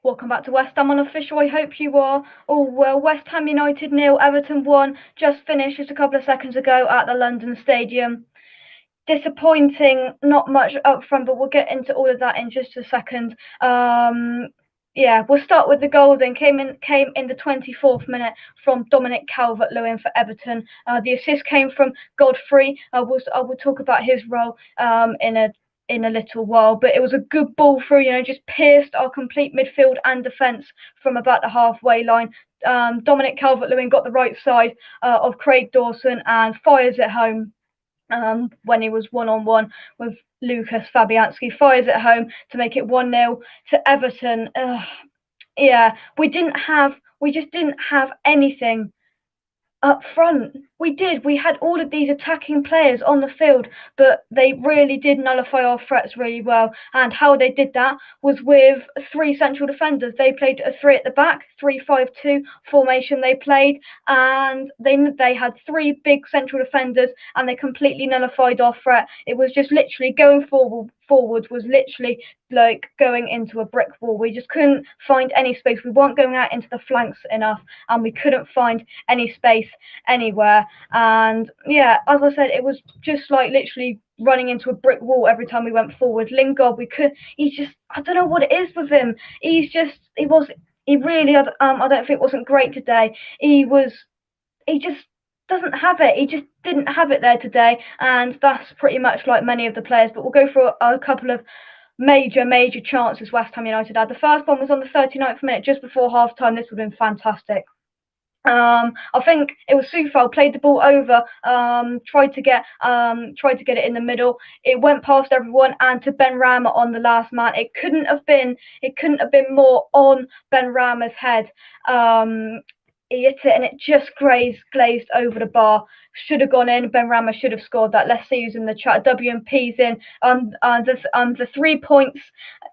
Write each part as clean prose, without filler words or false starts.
Welcome back to West Ham Unofficial. I hope you are all well. West Ham United 0, Everton 1. Just finished just a couple of seconds ago at the London Stadium. Disappointing, not much up front, but we'll get into all of that in just a second. We'll start with the goal. Then came in the 24th minute from Dominic Calvert-Lewin for Everton. The assist came from Godfrey. I will talk about his role in a little while, but it was a good ball through, just pierced our complete midfield and defence from about the halfway line. Dominic Calvert-Lewin got the right side of Craig Dawson and fires it home when he was one-on-one with Lucas Fabianski, fires it home to make it 1-0 to Everton. We just didn't have anything up front. We had all of these attacking players on the field, but they really did nullify our threats really well. And how they did that was with 3 central defenders. They played a 3 at the back, 3-5-2 formation they played, and they had 3 big central defenders, and they completely nullified our threat. It was just literally going forward was literally like going into a brick wall. We just couldn't find any space. We weren't going out into the flanks enough, and we couldn't find any space anywhere. And as I said, it was just like literally running into a brick wall every time we went forward. Lingard, I don't know what it is with him. I don't think it wasn't great today. He just doesn't have it. He just didn't have it there today, and that's pretty much like many of the players. But we'll go through a couple of major chances West Ham United had. The first one was on the 39th minute, just before half time. This would have been fantastic. I think it was Soufal played the ball over, tried to get it in the middle. It went past everyone and to Benrahma on the last man. It couldn't have been more on Benrahma's head. He hit it and it just glazed over the bar. Should have gone in. Benrahma should have scored that. Let's see who's in the chat. WMP's in. The 3 points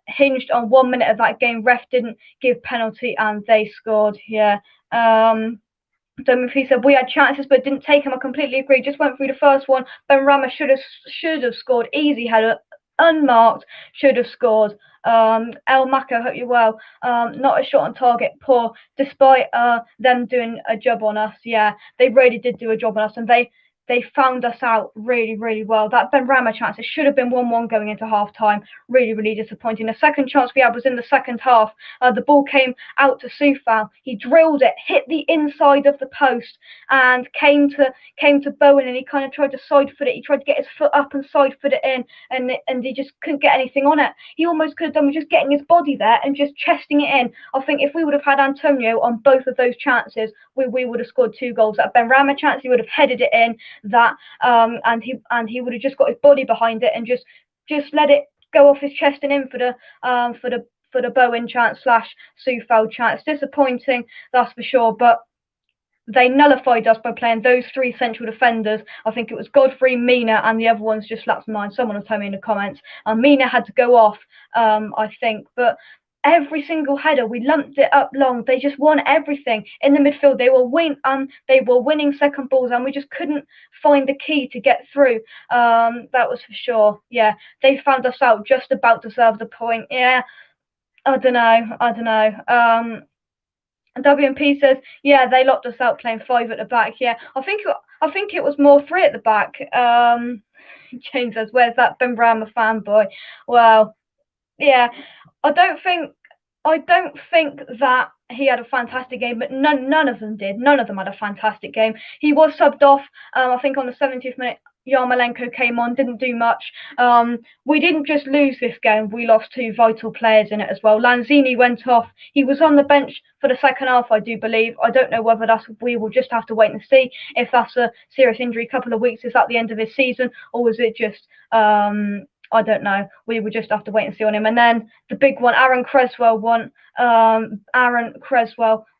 hinged on 1 minute of that game. Ref didn't give penalty and they scored. WMP said we had chances but didn't take them. I completely agree. Just went through the first one. Benrahma should have scored. Easy header, unmarked, should have scored. El Mako, hope you're well. Not a shot on target, poor, despite them doing a job on us. They really did do a job on us, and they found us out really, really well. That Benrahma chance, it should have been 1-1 going into half time. Really, really disappointing. The second chance we had was in the second half. The ball came out to Soufal. He drilled it, hit the inside of the post, and came to Bowen, and he kind of tried to side foot it. He tried to get his foot up and side foot it in, and he just couldn't get anything on it. He almost could have done with just getting his body there and just chesting it in. I think if we would have had Antonio on both of those chances, we would have scored 2 goals. That Benrahma chance, he would have headed it in. And he would have just got his body behind it and just let it go off his chest and in for the Bowen chance / Soufal chance. Disappointing, that's for sure, but they nullified us by playing those 3 central defenders. I think it was Godfrey, Mina, and the other ones just lapsed mine. Someone will tell me in the comments. Mina had to go off, I think, but every single header, we lumped it up long. They just won everything in the midfield. They were winning second balls, and we just couldn't find the key to get through. That was for sure. They found us out, just about deserved the point. I don't know. WMP says, they locked us out playing 5 at the back. I think it was more 3 at the back. James says, where's that Benrahma fanboy? Well, I don't think that he had a fantastic game, but none of them did. None of them had a fantastic game. He was subbed off, I think on the 70th minute. Yarmolenko came on, didn't do much. We didn't just lose this game, we lost 2 vital players in it as well. Lanzini went off. He was on the bench for the second half, I do believe. I don't know whether we will just have to wait and see if that's a serious injury. A couple of weeks, is that the end of his season, or was it just I don't know. We would just have to wait and see on him. And then the big one, Aaron Cresswell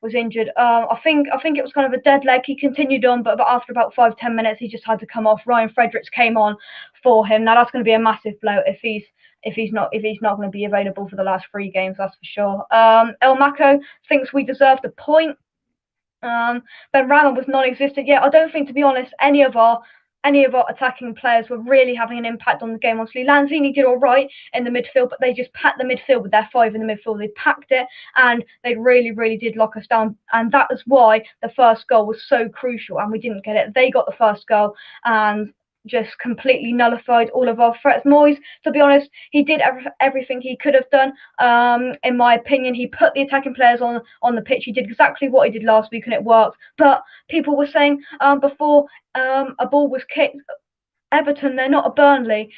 was injured. I think it was kind of a dead leg. He continued on, but after about 5-10 minutes, he just had to come off. Ryan Fredericks came on for him. Now that's going to be a massive blow if he's not going to be available for the last 3 games. That's for sure. El Mako thinks we deserve the point. Benrahma was non-existent. I don't think, to be honest, any of our any of our attacking players were really having an impact on the game. Obviously, Lanzini did all right in the midfield, but they just packed the midfield with their 5 in the midfield. They packed it, and they really, really did lock us down. And that is why the first goal was so crucial, and we didn't get it. They got the first goal, and just completely nullified all of our threats. Moyes, to be honest, he did everything he could have done. In my opinion, he put the attacking players on the pitch. He did exactly what he did last week, and it worked. But people were saying before a ball was kicked, Everton, they're not a Burnley.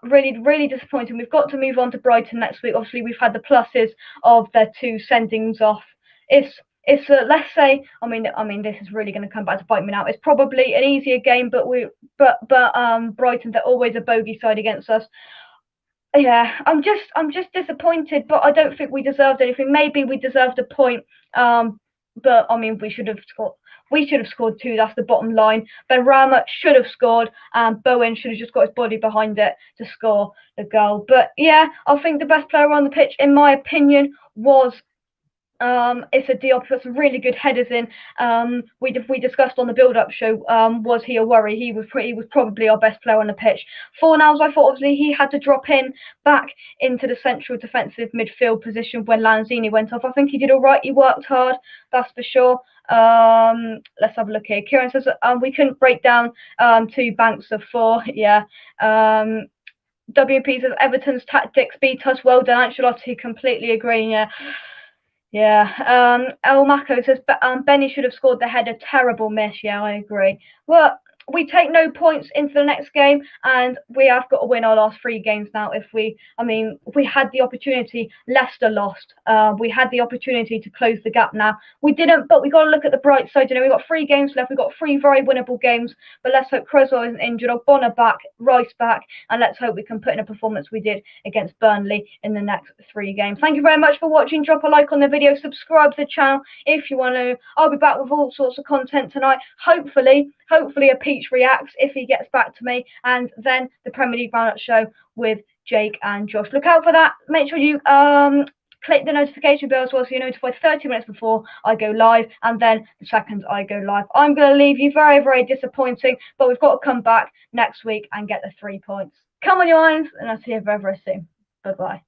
Really, really disappointing. We've got to move on to Brighton next week. Obviously, we've had the pluses of their 2 sendings off. It's let's say, I mean, this is really going to come back to bite me now. It's probably an easier game, but Brighton, they're always a bogey side against us. Yeah, I'm just disappointed, but I don't think we deserved anything. Maybe we deserved a point, but I mean, we should have scored. We should have scored 2. That's the bottom line. Benrahma should have scored, and Bowen should have just got his body behind it to score the goal. But yeah, I think the best player on the pitch, in my opinion, was Issa Diop. Put some really good headers in. We discussed on the build-up show. Was he a worry? He was probably our best player on the pitch. Fornals, I thought obviously he had to drop in back into the central defensive midfield position when Lanzini went off. I think he did all right. He worked hard, that's for sure. Let's have a look here. Kieran says we couldn't break down 2 banks of 4. Yeah. WP says Everton's tactics beat us. Well done, Ancelotti. Completely agree. Yeah. Yeah. El Mako says Benny should have scored the header. Terrible miss. Yeah, I agree. Well, we take no points into the next game, and we have got to win our last 3 games now. We had the opportunity. Leicester lost. We had the opportunity to close the gap now. We didn't, but we got to look at the bright side. We've got 3 games left. We've got 3 very winnable games, but let's hope Cresswell isn't injured, or Bonner back, Rice back, and let's hope we can put in a performance we did against Burnley in the next 3 games. Thank you very much for watching. Drop a like on the video. Subscribe to the channel if you want to. I'll be back with all sorts of content tonight. Hopefully a Peach reacts if he gets back to me, and then the Premier League roundup show with Jake and Josh. Look out for that. Make sure you click the notification bell as well, so you're notified 30 minutes before I go live, and then the second I go live. I'm going to leave you very, very disappointing, but we've got to come back next week and get the 3 points. Come on, you irons, and I'll see you very, very soon. Bye-bye.